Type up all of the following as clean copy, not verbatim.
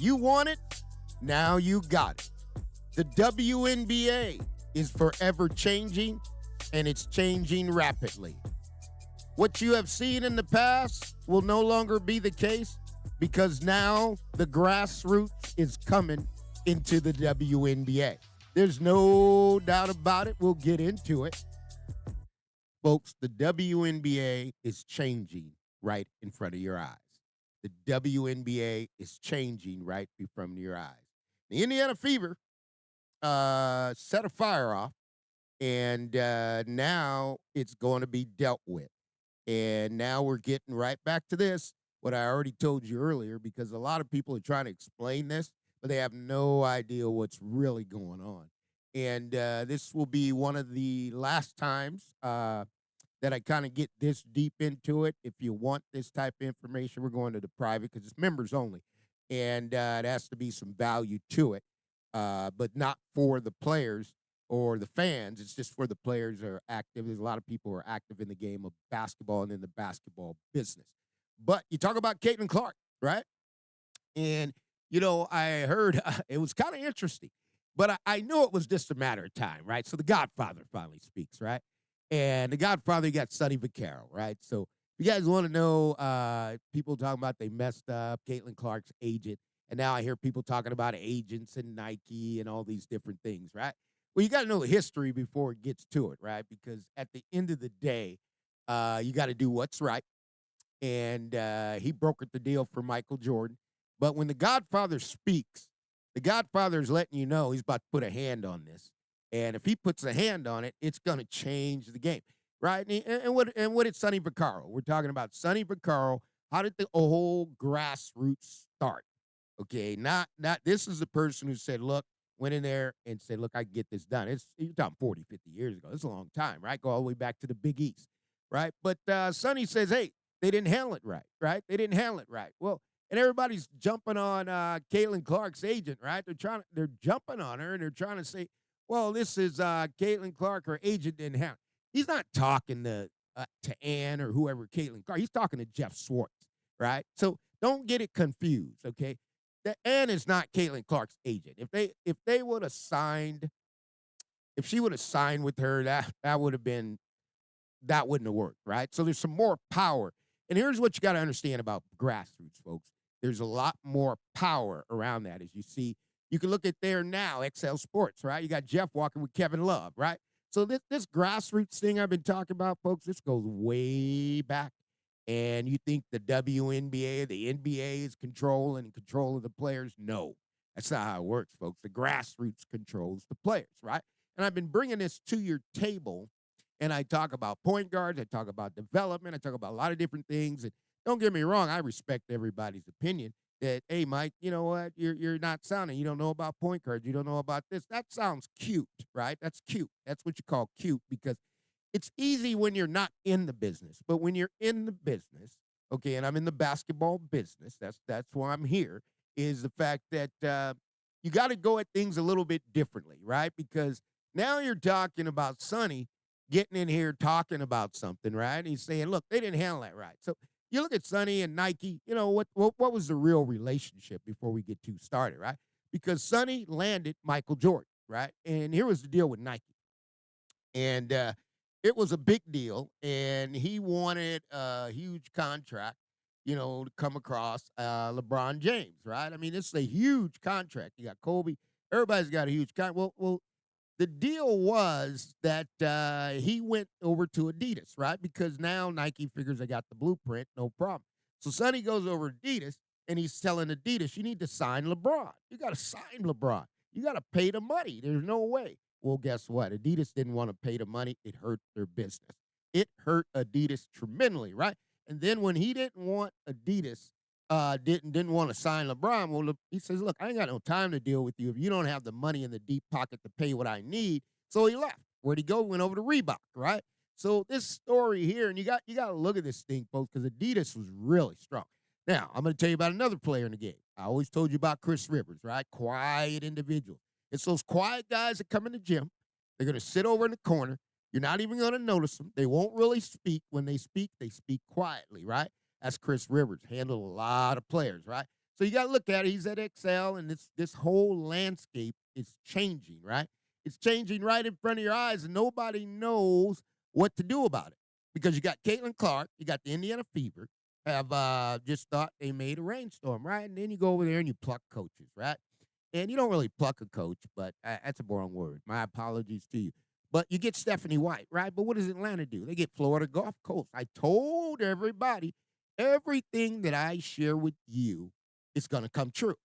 You want it? Now you got it. The WNBA is forever changing, and it's changing rapidly. What you have seen in the past will no longer be the case because now the grassroots is coming into the WNBA. There's no doubt about it. We'll get into it. Folks, the WNBA is changing right in front of your eyes. The WNBA is changing right in front of your eyes. The Indiana Fever set a fire off, and now it's going to be dealt with. And now we're getting right back to this, what I already told you earlier, because a lot of people are trying to explain this, but they have no idea what's really going on. And this will be one of the last times that I kind of get this deep into it. If you want this type of information, we're going to the private because it's members only. And it has to be some value to it, but not for the players or the fans. It's just for the players that are active. There's a lot of people who are active in the game of basketball and in the basketball business. But you talk about Caitlin Clark, right? And, I heard it was kind of interesting, but I knew it was just a matter of time, right? So the Godfather finally speaks, right? And the Godfather got Sonny Vaccaro, right? So if you guys want to know, people talking about they messed up, Caitlin Clark's agent, and now I hear people talking about agents and Nike and all these different things, right? Well, you got to know the history before it gets to it, right? Because at the end of the day, you got to do what's right. And he brokered the deal for Michael Jordan. But when the Godfather speaks, the Godfather is letting you know he's about to put a hand on this. And if he puts a hand on it, it's going to change the game, right? And what did Sonny Vaccaro? We're talking about Sonny Vaccaro. How did the whole grassroots start? Okay, not this is the person who said, look, went in there and said, look, I can get this done. You're talking 40, 50 years ago. It's a long time, right? Go all the way back to the Big East, right? But Sonny says, hey, they didn't handle it right, right? They didn't handle it right. Well, and everybody's jumping on Caitlin Clark's agent, right? They're jumping on her, and they're trying to say, well, this is Caitlin Clark, her agent didn't handle it. He's not talking to Ann or whoever Caitlin Clark. He's talking to Jeff Swartz, right? So don't get it confused, okay? That Ann is not Caitlin Clark's agent. If they would have signed, if she would have signed with her, that would have been, that wouldn't have worked, right? So there's some more power. And here's what you got to understand about grassroots, folks. There's a lot more power around that. As you see, you can look at there now, XL Sports, right? You got Jeff walking with Kevin Love, right? So this grassroots thing I've been talking about, folks, this goes way back. And you think the WNBA, the NBA is control of the players? No, that's not how it works, folks. The grassroots controls the players, right? And I've been bringing this to your table, and I talk about point guards, I talk about development, I talk about a lot of different things. And don't get me wrong, I respect everybody's opinion that, hey, Mike, you know what? You're not sounding. You don't know about point guards. You don't know about this. That sounds cute, right? That's cute. That's what you call cute because it's easy when you're not in the business, but when you're in the business, okay, and I'm in the basketball business, that's why I'm here, is the fact that you got to go at things a little bit differently, right? Because now you're talking about Sonny getting in here talking about something, right? And he's saying, look, they didn't handle that right. So you look at Sonny and Nike, what was the real relationship before we get too started, right? Because Sonny landed Michael Jordan, right? And here was the deal with Nike. And it was a big deal, and he wanted a huge contract, to come across LeBron James, right? I mean, this is a huge contract. You got Kobe. Everybody's got a huge contract. Well, the deal was that he went over to Adidas, right? Because now Nike figures they got the blueprint, no problem. So Sonny goes over to Adidas, and he's telling Adidas, you need to sign LeBron. You got to sign LeBron. You got to pay the money. There's no way. Well, guess what? Adidas didn't want to pay the money. It hurt their business. It hurt Adidas tremendously, right? And then when he didn't want Adidas, didn't want to sign LeBron, well, he says, look, I ain't got no time to deal with you if you don't have the money in the deep pocket to pay what I need. So he left. Where'd he go? Went over to Reebok, right? So this story here, and you got to look at this thing, folks, because Adidas was really strong. Now, I'm going to tell you about another player in the game. I always told you about Chris Rivers, right? Quiet individual. It's those quiet guys that come in the gym. They're going to sit over in the corner. You're not even going to notice them. They won't really speak. When they speak quietly, right? That's Chris Rivers. Handled a lot of players, right? So you got to look at it. He's at XL, and this whole landscape is changing, right? It's changing right in front of your eyes, and nobody knows what to do about it because you got Caitlin Clark, you got the Indiana Fever, have just thought they made a rainstorm, right? And then you go over there and you pluck coaches, right? And you don't really pluck a coach, but that's a wrong word. My apologies to you. But you get Stephanie White, right? But what does Atlanta do? They get Florida Gulf Coast. I told everybody everything that I share with you is going to come true.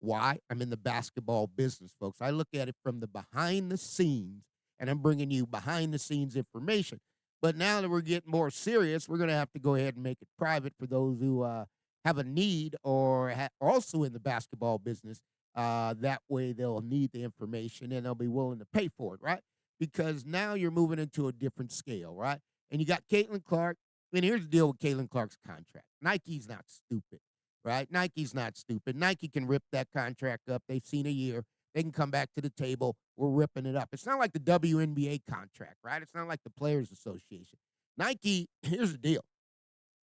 Why? I'm in the basketball business, folks. I look at it from the behind the scenes, and I'm bringing you behind the scenes information. But now that we're getting more serious, we're going to have to go ahead and make it private for those who have a need or also in the basketball business. That way they'll need the information and they'll be willing to pay for it, right? Because now you're moving into a different scale, right? And you got Caitlin Clark. And here's the deal with Caitlin Clark's contract. Nike's not stupid, right? Nike's not stupid. Nike can rip that contract up. They've seen a year. They can come back to the table. We're ripping it up. It's not like the WNBA contract, right? It's not like the Players Association. Nike, here's the deal.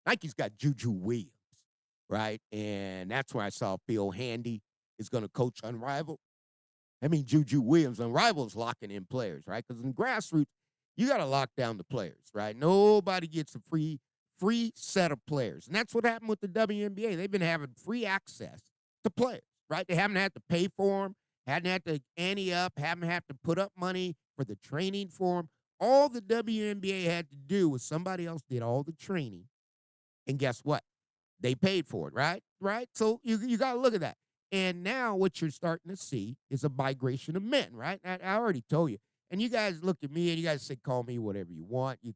Nike's got Juju Williams, right? And that's why I saw Phil Handy is going to coach Unrivaled. I mean, Juju Williams, Unrivaled is locking in players, right? Because in grassroots, you got to lock down the players, right? Nobody gets a free set of players. And that's what happened with the WNBA. They've been having free access to players, right? They haven't had to pay for them, hadn't had to ante up, haven't had to put up money for the training for them. All the WNBA had to do was somebody else did all the training. And guess what? They paid for it, right? Right? So you got to look at that. And now what you're starting to see is a migration of men, right? I already told you. And you guys look at me and you guys say, call me whatever you want. You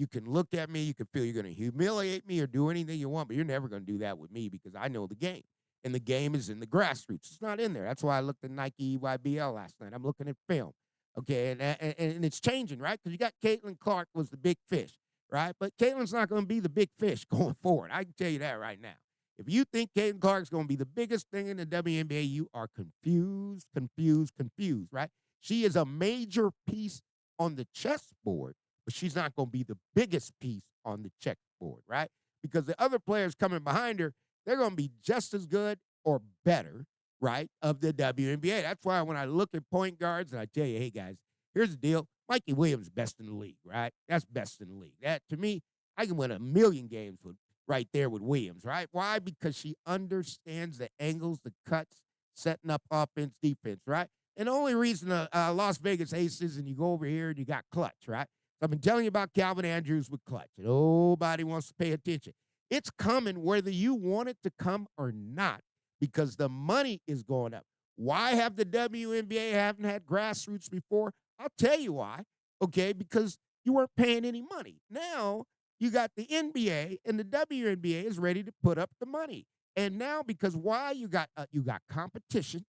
can look at me, you can feel you're going to humiliate me or do anything you want, but you're never going to do that with me because I know the game. And the game is in the grassroots. It's not in there. That's why I looked at Nike EYBL last night. I'm looking at film. Okay, and it's changing, right? Because you got Caitlin Clark was the big fish, right? But Caitlin's not going to be the big fish going forward. I can tell you that right now. If you think Caitlin Clark's going to be the biggest thing in the WNBA, you are confused, right? She is a major piece on the chessboard, but she's not going to be the biggest piece on the chessboard, right? Because the other players coming behind her, they're going to be just as good or better, right, of the WNBA. That's why when I look at point guards and I tell you, hey, guys, here's the deal. Mikey Williams best in the league, right? That's best in the league. That, to me, I can win 1,000,000 games with right there with Williams, right? Why? Because she understands the angles, the cuts, setting up offense, defense, right? And the only reason Las Vegas Aces and you go over here and you got Clutch, right? So I've been telling you about Calvin Andrews with Clutch. Nobody wants to pay attention. It's coming whether you want it to come or not because the money is going up. Why have the WNBA haven't had grassroots before? I'll tell you why, okay? Because you weren't paying any money. Now you got the NBA and the WNBA is ready to put up the money. And now because why you got competition,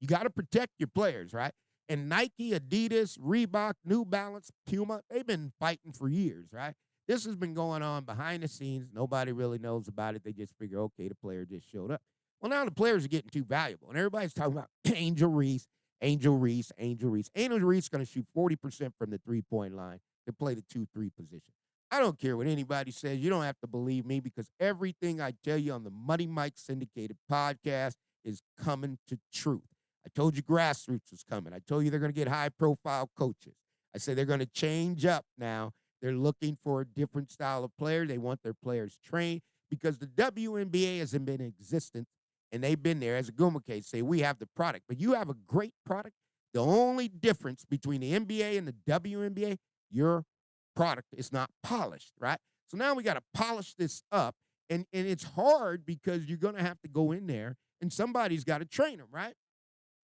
you got to protect your players, right? And Nike, Adidas, Reebok, New Balance, Puma, they've been fighting for years, right? This has been going on behind the scenes. Nobody really knows about it. They just figure, okay, the player just showed up. Well, now the players are getting too valuable. And everybody's talking about Angel Reese. Angel Reese is going to shoot 40% from the three-point line to play the 2-3 position. I don't care what anybody says. You don't have to believe me because everything I tell you on the Money Mike Syndicated podcast is coming to truth. I told you grassroots was coming. I told you they're going to get high-profile coaches. I said they're going to change up now. They're looking for a different style of player. They want their players trained because the WNBA hasn't been in existence, and they've been there, as a Guma case, say we have the product. But you have a great product. The only difference between the NBA and the WNBA, your product is not polished, right? So now we got to polish this up, and it's hard because you're going to have to go in there, and somebody's got to train them, right?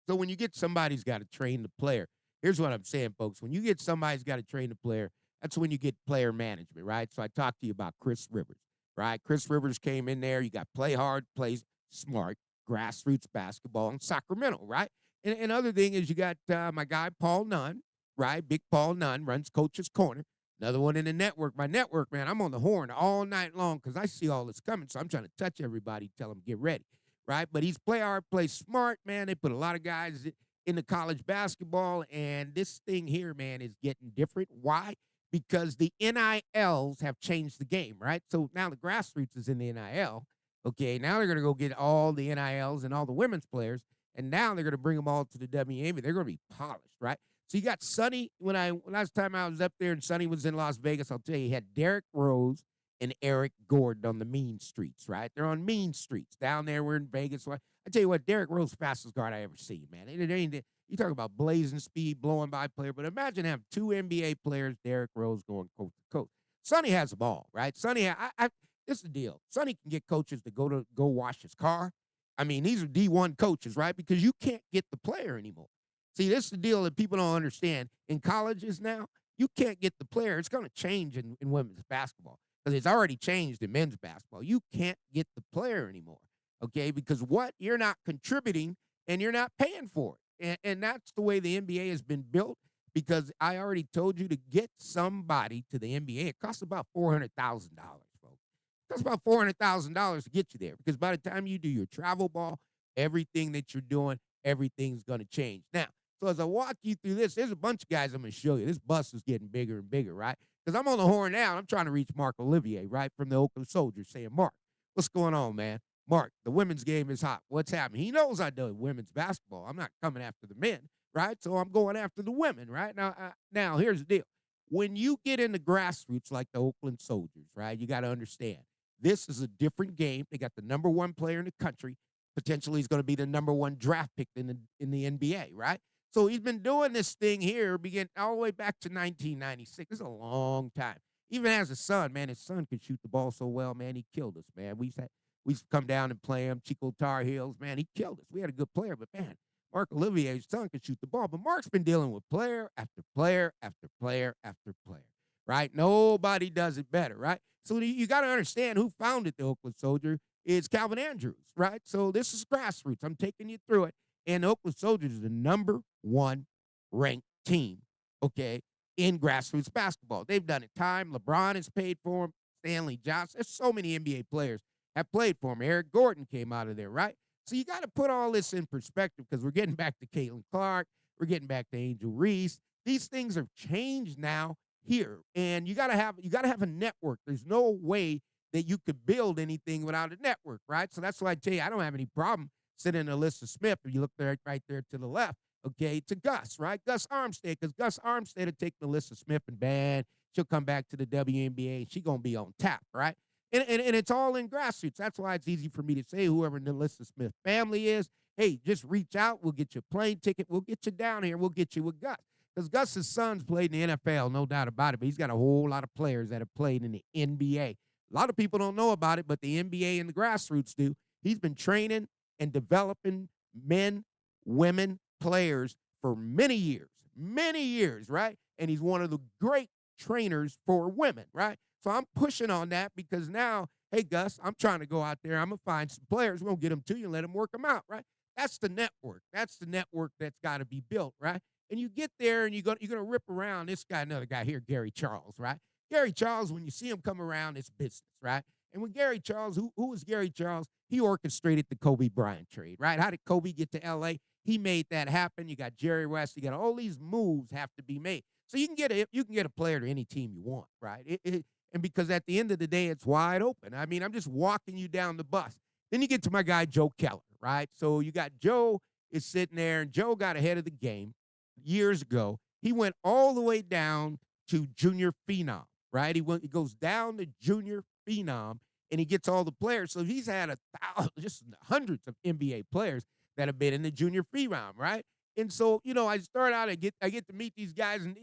So when you get somebody's got to train the player, here's what I'm saying, folks. When you get somebody's got to train the player, that's when you get player management, right? So I talked to you about Chris Rivers, right? Chris Rivers came in there. You got play hard, play smart, grassroots basketball in Sacramento, right? And other thing is you got my guy Paul Nunn, right? Big Paul Nunn runs Coach's Corner. Another one in the network. My network, man, I'm on the horn all night long because I see all this coming. So I'm trying to touch everybody, tell them get ready, right? But he's play hard, play smart, man. They put a lot of guys in the college basketball, and this thing here, man, is getting different. Why? Because the NILs have changed the game, right? So now the grassroots is in the NIL, Okay, now they're going to go get all the NILs and all the women's players, and now they're going to bring them all to the WNBA. They're going to be polished, right? So you got Sonny. Last time I was up there and Sonny was in Las Vegas, I'll tell you, he had Derrick Rose and Eric Gordon on the mean streets, right? They're on mean streets down there. We're in Vegas. So I tell you what, Derrick Rose, fastest guard I ever seen, man. You talk about blazing speed, blowing by player, but imagine having two NBA players, Derrick Rose going coast to coast. Sonny has them all, right? This is the deal. Sonny can get coaches to go wash his car. I mean, these are D1 coaches, right? Because you can't get the player anymore. See, this is the deal that people don't understand. In colleges now, you can't get the player. It's going to change in women's basketball because it's already changed in men's basketball. You can't get the player anymore, okay? Because what? You're not contributing and you're not paying for it. And that's the way the NBA has been built because I already told you to get somebody to the NBA. It costs about $400,000, folks. That's about $400,000 to get you there because by the time you do your travel ball, everything that you're doing, everything's going to change. Now, so as I walk you through this, there's a bunch of guys I'm going to show you. This bus is getting bigger and bigger, right? Because I'm on the horn now, and I'm trying to reach Mark Olivier, right, from the Oakland Soldiers, saying, Mark, what's going on, man? Mark, the women's game is hot. What's happening? He knows I do women's basketball. I'm not coming after the men, right? So I'm going after the women, right? Now here's the deal. When you get into grassroots like the Oakland Soldiers, right, you got to understand, this is a different game. They got the number one player in the country. Potentially, he's going to be the number one draft pick in the NBA, right? So he's been doing this thing here, beginning all the way back to 1996. This is a long time. Even as a son, man, his son could shoot the ball so well, man, he killed us, man. We used to come down and play him, Chico Tar Heels, man, he killed us. We had a good player, but man, Mark Olivier's son could shoot the ball. But Mark's been dealing with player after player after player after player, right? Nobody does it better, right? So you got to understand who founded the Oakland Soldier is Calvin Andrews, right? So this is grassroots. I'm taking you through it. And the Oakland Soldiers is the number one ranked team, okay, in grassroots basketball. They've done it time. LeBron has paid for them. Stanley Johnson. There's so many NBA players have played for him. Eric Gordon came out of there, right? So you got to put all this in perspective because we're getting back to Caitlin Clark. We're getting back to Angel Reese. These things have changed now here, and you got to have a network. There's no way that you could build anything without a network, right? So that's why I tell you I don't have any problem sitting Alyssa Smith. If you look there, right there to the left, okay, to Gus, right? Gus Armstead, because Gus Armstead will take Alyssa Smith and bang, she'll come back to the WNBA and she's gonna be on tap, right? And it's all in grassroots. That's why it's easy for me to say whoever the Alyssa Smith family is, hey, just reach out. We'll get you a plane ticket. We'll get you down here. We'll get you with Gus. Because Gus's son's played in the NFL, no doubt about it, but he's got a whole lot of players that have played in the NBA. A lot of people don't know about it, but the NBA and the grassroots do. He's been training and developing men, women, players for many years, right? And he's one of the great trainers for women, right? So I'm pushing on that because now, hey, Gus, I'm trying to go out there. I'm going to find some players. We're going to get them to you and let them work them out, right? That's the network. That's the network that's got to be built, right? And you get there and you're gonna rip around this guy, another guy here, Gary Charles, right? Gary Charles, when you see him come around, it's business, right? And when Gary Charles, who was Gary Charles? He orchestrated the Kobe Bryant trade, right? How did Kobe get to LA? He made that happen. You got Jerry West. You got all these moves have to be made. So you can get a player to any team you want, right? And because at the end of the day, it's wide open. I mean, I'm just walking you down the bus. Then you get to my guy Joe Keller, right? So you got Joe is sitting there, and Joe got ahead of the game years ago. He went all the way down to junior phenom, right? He goes down to junior phenom, and he gets all the players. So he's had just hundreds of NBA players that have been in the junior phenom, right? And so, I start out, I get to meet these guys, and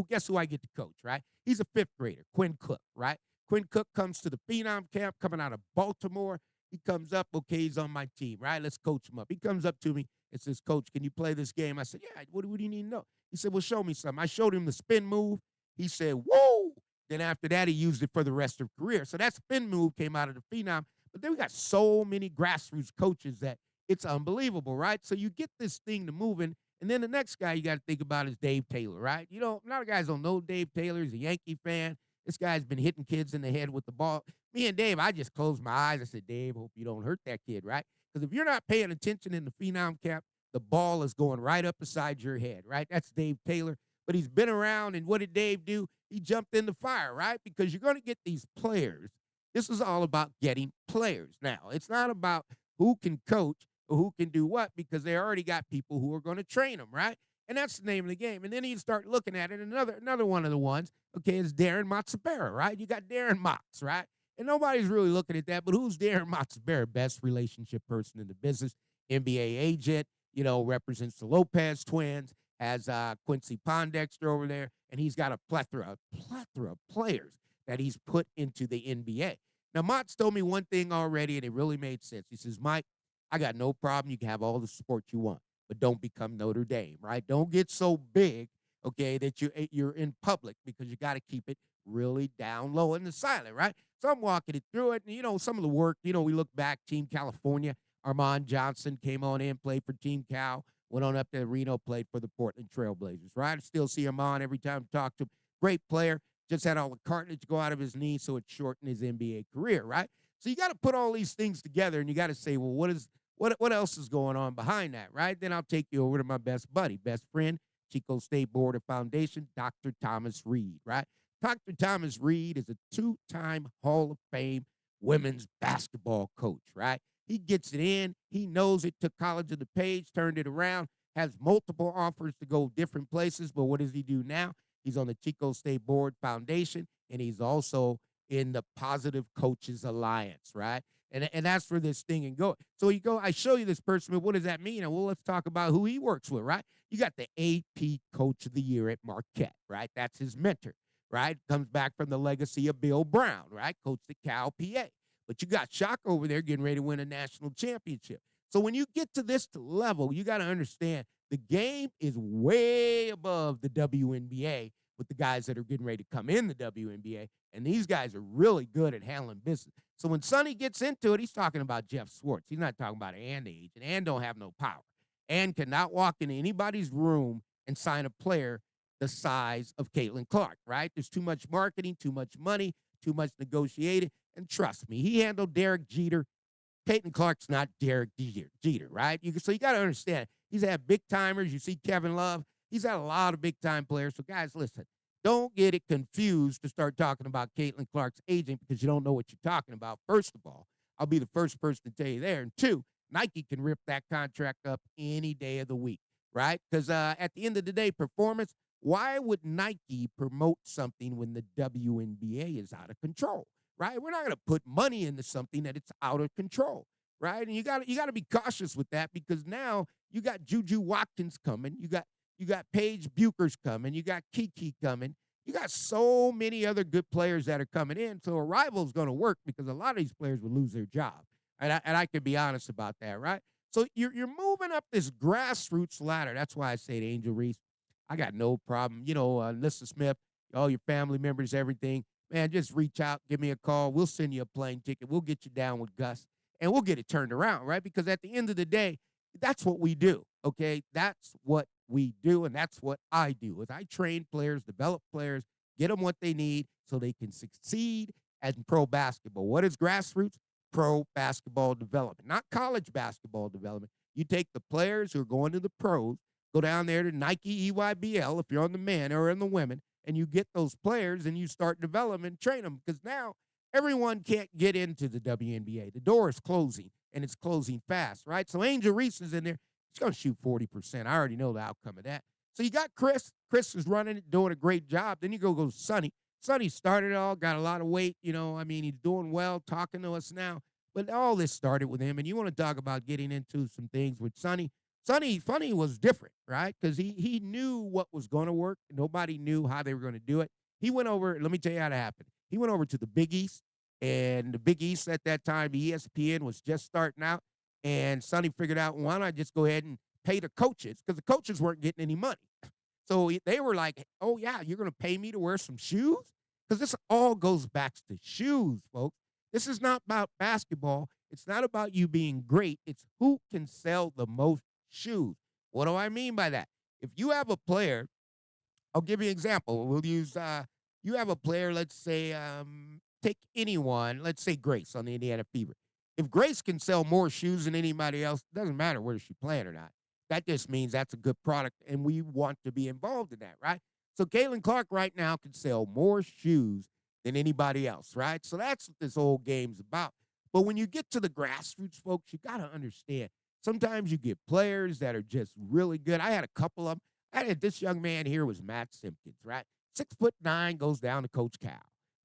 guess who I get to coach, right? He's a fifth grader, Quinn Cook, right? Quinn Cook comes to the phenom camp coming out of Baltimore. He comes up, okay, he's on my team, right? Let's coach him up. He comes up to me and says, Coach, can you play this game? I said, yeah, what do you need to know? He said, well, show me something. I showed him the spin move. He said, whoa. Then after that, he used it for the rest of his career. So that spin move came out of the phenom. But then we got so many grassroots coaches that it's unbelievable, right? So you get this thing to moving. And then the next guy you got to think about is Dave Taylor, right? A lot of guys don't know Dave Taylor. He's a Yankee fan. This guy's been hitting kids in the head with the ball. Me and Dave, I just closed my eyes. I said, Dave, hope you don't hurt that kid, right? Because if you're not paying attention in the phenom camp, the ball is going right up beside your head, right? That's Dave Taylor. But he's been around, and what did Dave do? He jumped in the fire, right? Because you're going to get these players This is all about getting players. Now, it's not about who can coach or who can do what because they already got people who are going to train them, right? And that's the name of the game. And then you start looking at it. Another one of the ones, okay, is Darren Matsubara, right? You got Darren Motz, right? And nobody's really looking at that. But who's Darren Matsubara? Best relationship person in the business, NBA agent, represents the Lopez twins, has Quincy Pondexter over there, and he's got a plethora of players that he's put into the NBA. Now, Mott's told me one thing already, and it really made sense. He says, Mike, I got no problem. You can have all the support you want, but don't become Notre Dame, right? Don't get so big, okay, that you're in public because you got to keep it really down low in the silent, right? So I'm walking it through it, and, some of the work, we look back, Team California, Armand Johnson came on in, played for Team Cal, went on up to Reno, played for the Portland Trailblazers, right? I still see Armand every time I talk to him. Great player, just had all the cartilage go out of his knee, so it shortened his NBA career, right? So you got to put all these things together, and you got to say, well, what else is going on behind that, right? Then I'll take you over to my best buddy, best friend, Chico State Board of Foundation, Dr. Thomas Reed, right? Dr. Thomas Reed is a two-time Hall of Fame women's basketball coach, right? He gets it in. He knows it. Took College of the Page, turned it around, has multiple offers to go different places. But what does he do now? He's on the Chico State Board Foundation, and he's also in the Positive Coaches Alliance, right? And that's where this thing and go. So I show you this person, but what does that mean? And well, let's talk about who he works with, right? You got the AP Coach of the Year at Marquette, right? That's his mentor, right? Comes back from the legacy of Bill Brown, right? Coached at Cal PA. But you got Shock over there getting ready to win a national championship. So when you get to this level, you got to understand the game is way above the WNBA with the guys that are getting ready to come in the WNBA. And these guys are really good at handling business. So when Sonny gets into it, he's talking about Jeff Swartz. He's not talking about Ann age. And Ann don't have no power. Ann cannot walk into anybody's room and sign a player the size of Caitlin Clark, right? There's too much marketing, too much money, too much negotiating. And trust me, he handled Derek Jeter. Caitlin Clark's not Derek Jeter, right? So you got to understand, he's had big timers. You see Kevin Love. He's had a lot of big time players. So guys, listen, don't get it confused to start talking about Caitlin Clark's agent because you don't know what you're talking about. First of all, I'll be the first person to tell you there. And two, Nike can rip that contract up any day of the week, right? Because at the end of the day, performance, why would Nike promote something when the WNBA is out of control? Right? We're not going to put money into something that it's out of control, right? And you got to be cautious with that because now you got Juju Watkins coming, you got Paige Buchers coming, you got Kiki coming, you got so many other good players that are coming in. So Arrival is going to work because a lot of these players will lose their job, and I can be honest about that, right? So you're moving up this grassroots ladder. That's why I say to Angel Reese, I got no problem. Lissa Smith, all your family members, everything. Man, just reach out, give me a call. We'll send you a plane ticket. We'll get you down with Gus, and we'll get it turned around, right? Because at the end of the day, that's what we do, okay? That's what we do, and that's what I do. Is I train players, develop players, get them what they need so they can succeed in pro basketball. What is grassroots? Pro basketball development, not college basketball development. You take the players who are going to the pros, go down there to Nike EYBL if you're on the men or on the women, and you get those players and you start development, train them because now everyone can't get into the WNBA. The door is closing, and it's closing fast, right? So Angel Reese is in there. He's going to shoot 40%. I already know the outcome of that. So you got Chris. Chris is running it, doing a great job. Then you go Sonny. Sonny started it all, got a lot of weight. He's doing well, talking to us now. But all this started with him, and you want to talk about getting into some things with Sonny. Funny was different, right? Because he knew what was going to work. Nobody knew how they were going to do it. He went over, let me tell you how it happened. He went over to the Big East, and the Big East at that time, ESPN was just starting out, and Sonny figured out, why don't I just go ahead and pay the coaches? Because the coaches weren't getting any money. So they were like, oh, yeah, you're going to pay me to wear some shoes? Because this all goes back to shoes, folks. This is not about basketball. It's not about you being great. It's who can sell the most shoes. What do I mean by that? If you have a player, I'll give you an example. We'll use, you have a player, let's say, take anyone, let's say Grace on the Indiana Fever. If Grace can sell more shoes than anybody else, it doesn't matter whether she's playing or not. That just means that's a good product, and we want to be involved in that, right? So Caitlin Clark right now can sell more shoes than anybody else, right? So that's what this whole game's about. But when you get to the grassroots, folks, you got to understand. Sometimes you get players that are just really good. I had a couple of them. I had this young man here was Matt Simpkins, right? 6'9", goes down to Coach Cal,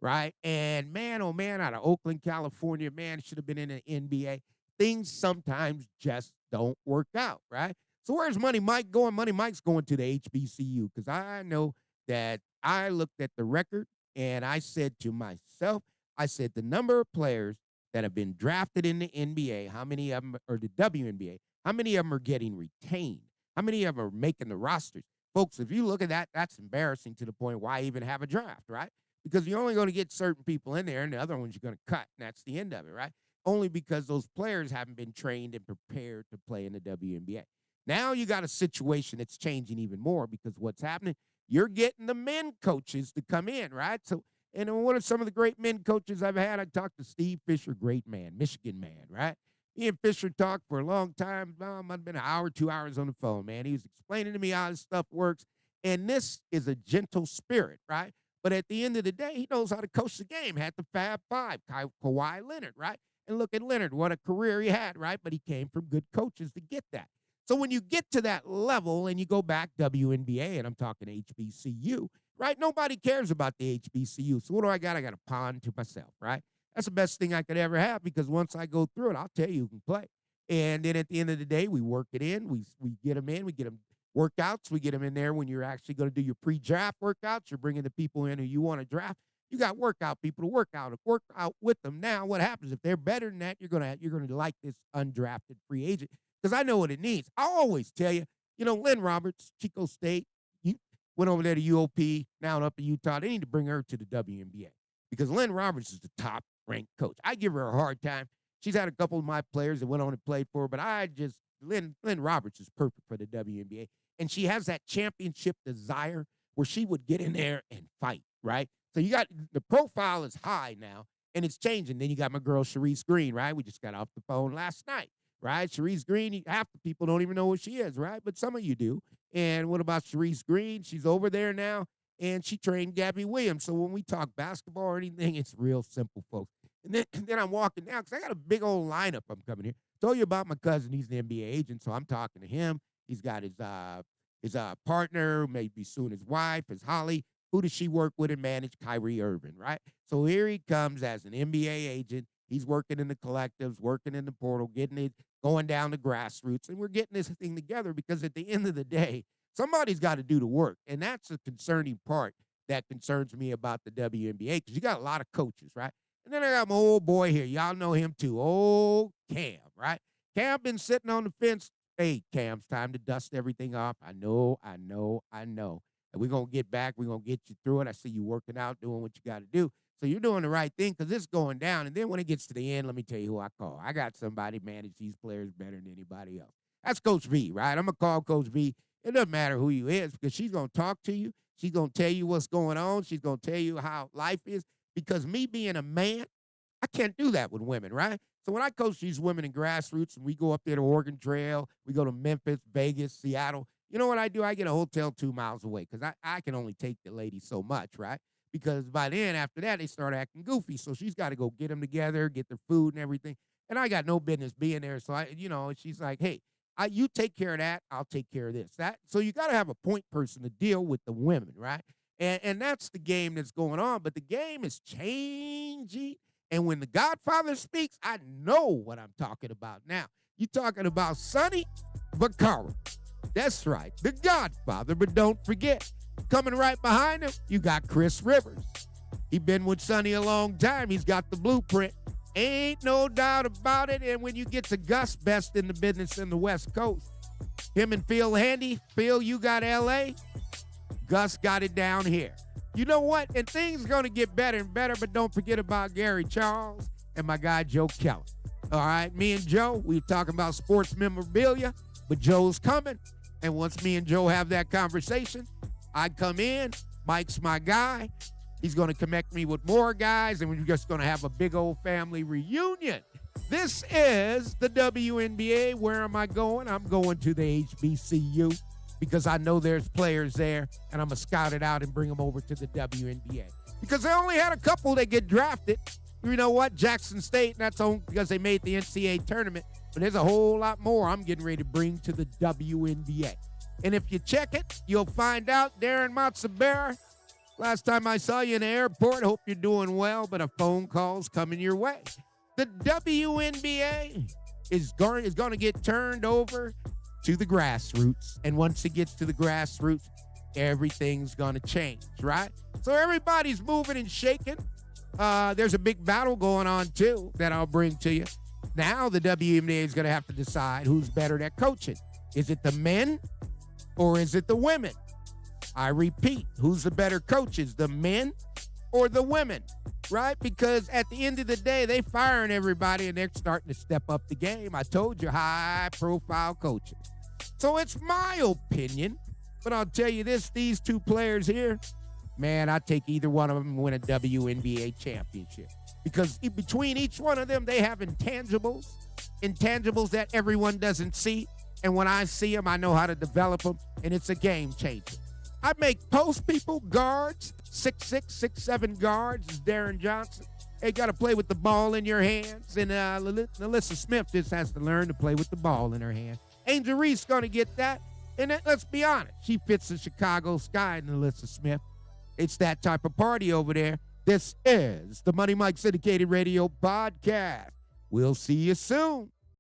right? And man, oh man, out of Oakland, California, man, should have been in the NBA. Things sometimes just don't work out, right? So where's Money Mike going? Money Mike's going to the HBCU because I know that I looked at the record and I said to myself, I said the number of players that have been drafted in the NBA, how many of them, or the WNBA, how many of them are getting retained? How many of them are making the rosters? Folks, if you look at that, that's embarrassing to the point why even have a draft, right? Because you're only going to get certain people in there and the other ones you're going to cut, and that's the end of it, right? Only because those players haven't been trained and prepared to play in the WNBA. Now you got a situation that's changing even more because what's happening, you're getting the men coaches to come in, right? So, and one of some of the great men coaches I've had, I talked to Steve Fisher, great man, Michigan man, right? Me and Fisher talked for a long time. Might have been an hour, 2 hours on the phone, man. He was explaining to me how this stuff works. And this is a gentle spirit, right? But at the end of the day, he knows how to coach the game. Had the Fab Five, Kawhi Leonard, right? And look at Leonard, what a career he had, right? But he came from good coaches to get that. So when you get to that level and you go back WNBA, and I'm talking HBCU, right? Nobody cares about the HBCU. So what do I got? I got a pond to myself, right? That's the best thing I could ever have because once I go through it, I'll tell you who can play. And then at the end of the day, we work it in. We get them in. We get them workouts. We get them in there when you're actually going to do your pre-draft workouts. You're bringing the people in who you want to draft. You got workout people to work out with them. Now, what happens if they're better than that? You're gonna like this undrafted free agent because I know what it needs. I always tell you, Lynn Roberts, Chico State, went over there to UOP, now up in Utah. They need to bring her to the WNBA because Lynn Roberts is the top-ranked coach. I give her a hard time. She's had a couple of my players that went on and played for her, but Lynn Roberts is perfect for the WNBA, and she has that championship desire where she would get in there and fight, right? So you got the profile is high now, and it's changing. Then you got my girl Sharice Green, right? We just got off the phone last night, right? Sharice Green, half the people don't even know who she is, right? But some of you do. And what about Sharice Green? She's over there now, and she trained Gabby Williams. So when we talk basketball or anything, it's real simple, folks. And then I'm walking down because I got a big old lineup. I'm coming here. Told you about my cousin. He's an NBA agent, so I'm talking to him. He's got his partner, maybe soon his wife, his Holly. Who does she work with and manage? Kyrie Irving, right? So here he comes as an NBA agent. He's working in the collectives, working in the portal, getting it, going down to grassroots. And we're getting this thing together because at the end of the day, somebody's got to do the work. And that's a concerning part that concerns me about the WNBA because you got a lot of coaches, right? And then I got my old boy here. Y'all know him too. Old Cam, right? Cam been sitting on the fence. Hey, Cam, it's time to dust everything off. I know. And we're going to get back. We're going to get you through it. I see you working out, doing what you got to do. So you're doing the right thing because it's going down. And then when it gets to the end, let me tell you who I call. I got somebody manage these players better than anybody else. That's Coach V, right? I'm going to call Coach V. It doesn't matter who you is because she's going to talk to you. She's going to tell you what's going on. She's going to tell you how life is. Because me being a man, I can't do that with women, right? So when I coach these women in grassroots and we go up there to Oregon Trail, we go to Memphis, Vegas, Seattle, you know what I do? I get a hotel 2 miles away because I can only take the lady so much, right? Because by then, after that, they start acting goofy. So she's got to go get them together, get their food and everything. And I got no business being there. So, she's like, hey, you take care of that. I'll take care of this. So you got to have a point person to deal with the women, right? And that's the game that's going on. But the game is changing. And when the Godfather speaks, I know what I'm talking about now. You're talking about Sonny Vaccaro. That's right, the Godfather. But don't forget, coming right behind him, you got Chris Rivers. He been with Sonny a long time. He's got the blueprint. Ain't no doubt about it. And when you get to Gus, best in the business in the West Coast, him and Phil Handy. Phil, you got L.A. Gus got it down here. You know what? And things are going to get better and better, but don't forget about Gary Charles and my guy Joe Keller. All right, me and Joe, we're talking about sports memorabilia, but Joe's coming. And once me and Joe have that conversation, I come in, Mike's my guy. He's going to connect me with more guys, and we're just going to have a big old family reunion. This is the WNBA. Where am I going? I'm going to the HBCU because I know there's players there, and I'm going to scout it out and bring them over to the WNBA. because they only had a couple that get drafted. You know what? Jackson State, and that's only because they made the NCAA tournament. But there's a whole lot more I'm getting ready to bring to the WNBA. And if you check it, you'll find out Darren Matsubara, last time I saw you in the airport, hope you're doing well, but a phone call's coming your way. The WNBA is going to get turned over to the grassroots. And once it gets to the grassroots, everything's going to change, right? So everybody's moving and shaking. There's a big battle going on, too, that I'll bring to you. Now the WNBA is going to have to decide who's better at coaching. Is it the men or is it the women? I repeat, who's the better coaches, the men or the women, right? Because at the end of the day, they firing everybody and they're starting to step up the game. I told you, high-profile coaches. So it's my opinion, but I'll tell you this, these two players here, man, I'd take either one of them and win a WNBA championship. Because between each one of them, they have intangibles that everyone doesn't see. And when I see them, I know how to develop them, and it's a game changer. I make post people guards, 6'6", 6'7" guards, is Darren Johnson. They got to play with the ball in your hands. And Alyssa Smith just has to learn to play with the ball in her hand. Angel Reese going to get that. And let's be honest, she fits the Chicago sky in Alyssa Smith. It's that type of party over there. This is the Money Mike Syndicated Radio Podcast. We'll see you soon.